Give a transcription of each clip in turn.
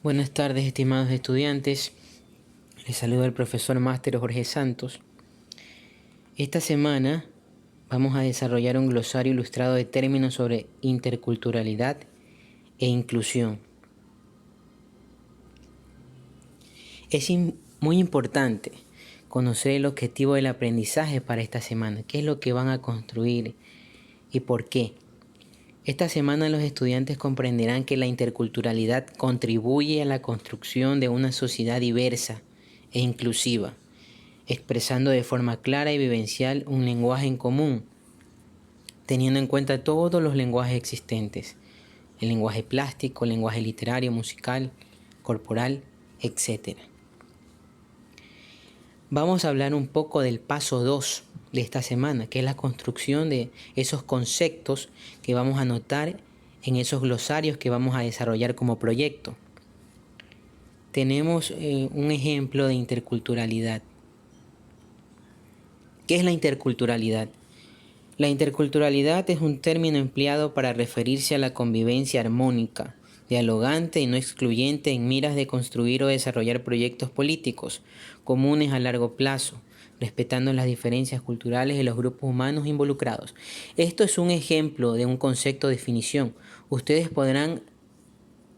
Buenas tardes, estimados estudiantes. Les saluda el profesor máster Jorge Santos. Esta semana vamos a desarrollar un glosario ilustrado de términos sobre interculturalidad e inclusión. Es muy importante conocer el objetivo del aprendizaje para esta semana, qué es lo que van a construir y por qué. Esta semana los estudiantes comprenderán que la interculturalidad contribuye a la construcción de una sociedad diversa e inclusiva, expresando de forma clara y vivencial un lenguaje en común, teniendo en cuenta todos los lenguajes existentes, el lenguaje plástico, el lenguaje literario, musical, corporal, etc. Vamos a hablar un poco del paso 2 de esta semana, que es la construcción de esos conceptos que vamos a anotar en esos glosarios que vamos a desarrollar como proyecto. Tenemos un ejemplo de interculturalidad. ¿Qué es la interculturalidad? La interculturalidad es un término empleado para referirse a la convivencia armónica, dialogante y no excluyente en miras de construir o desarrollar proyectos políticos comunes a largo plazo, respetando las diferencias culturales de los grupos humanos involucrados. Esto es un ejemplo de un concepto de definición. Ustedes podrán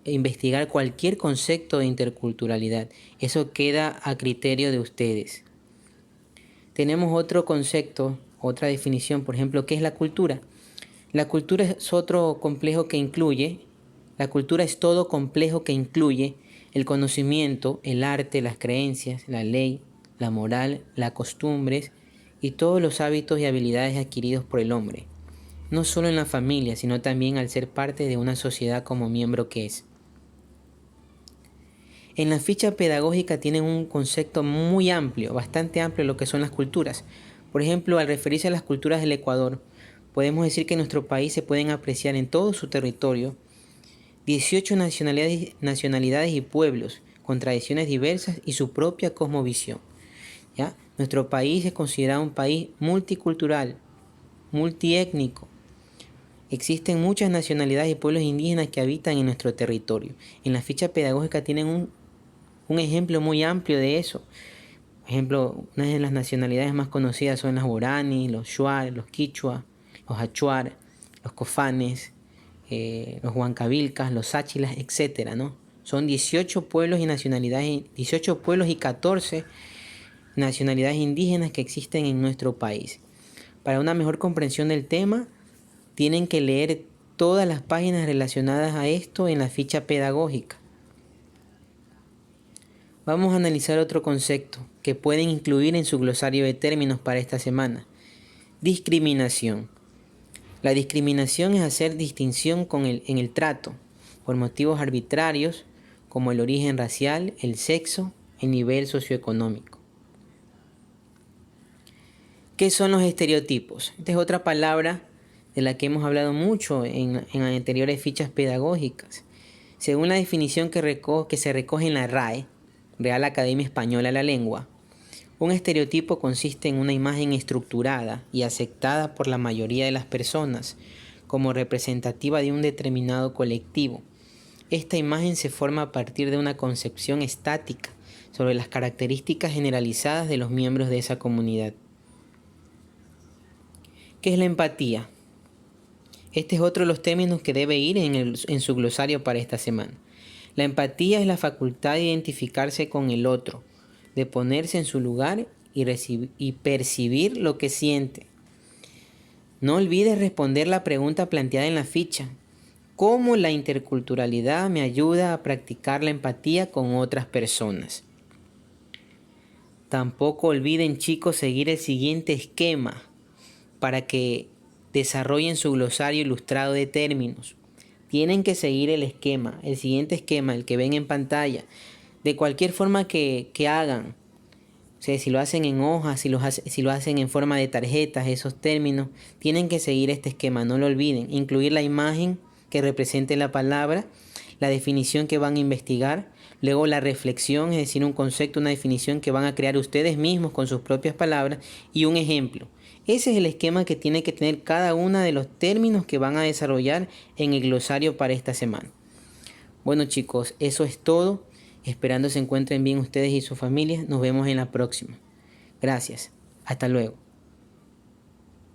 investigar cualquier concepto de interculturalidad. Eso queda a criterio de ustedes. Tenemos otro concepto, otra definición, por ejemplo, ¿qué es la cultura? La cultura es otro complejo que incluye, la cultura es todo complejo que incluye el conocimiento, el arte, las creencias, la ley, la moral, las costumbres y todos los hábitos y habilidades adquiridos por el hombre, no solo en la familia, sino también al ser parte de una sociedad como miembro que es. En la ficha pedagógica tienen un concepto muy amplio, bastante amplio, lo que son las culturas. Por ejemplo, al referirse a las culturas del Ecuador, podemos decir que en nuestro país se pueden apreciar en todo su territorio 18 nacionalidades y pueblos con tradiciones diversas y su propia cosmovisión. ¿Ya? Nuestro país es considerado un país multicultural, multiétnico. Existen muchas nacionalidades y pueblos indígenas que habitan en nuestro territorio. En la ficha pedagógica tienen un ejemplo muy amplio de eso. Por ejemplo, una de las nacionalidades más conocidas son los guaraní, los shuar, los quichua, los achuar, los cofanes, los huancavilcas, los sáchilas, etc., ¿no? Son 18 pueblos y nacionalidades, 18 pueblos y 14 nacionalidades indígenas que existen en nuestro país. Para una mejor comprensión del tema, tienen que leer todas las páginas relacionadas a esto en la ficha pedagógica. Vamos a analizar otro concepto que pueden incluir en su glosario de términos para esta semana. Discriminación. La discriminación es hacer distinción en el trato por motivos arbitrarios como el origen racial, el sexo, el nivel socioeconómico. ¿Qué son los estereotipos? Esta es otra palabra de la que hemos hablado mucho en anteriores fichas pedagógicas. Según la definición que se recoge en la RAE, Real Academia Española de la Lengua, un estereotipo consiste en una imagen estructurada y aceptada por la mayoría de las personas como representativa de un determinado colectivo. Esta imagen se forma a partir de una concepción estática sobre las características generalizadas de los miembros de esa comunidad. ¿Qué es la empatía? Este es otro de los términos que debe ir en su glosario para esta semana. La empatía es la facultad de identificarse con el otro, de ponerse en su lugar y percibir lo que siente. No olvides responder la pregunta planteada en la ficha. ¿Cómo la interculturalidad me ayuda a practicar la empatía con otras personas? Tampoco olviden, chicos, seguir el siguiente esquema para que desarrollen su glosario ilustrado de términos. Tienen que seguir el siguiente esquema, el que ven en pantalla, de cualquier forma que hagan. O sea, si lo hacen en hojas, si lo hacen en forma de tarjetas, esos términos, tienen que seguir este esquema, no lo olviden. Incluir la imagen que represente la palabra, la definición que van a investigar, luego la reflexión, es decir, un concepto, una definición que van a crear ustedes mismos con sus propias palabras y un ejemplo. Ese es el esquema que tiene que tener cada uno de los términos que van a desarrollar en el glosario para esta semana. Bueno chicos, eso es todo. Esperando se encuentren bien ustedes y sus familias. Nos vemos en la próxima. Gracias. Hasta luego.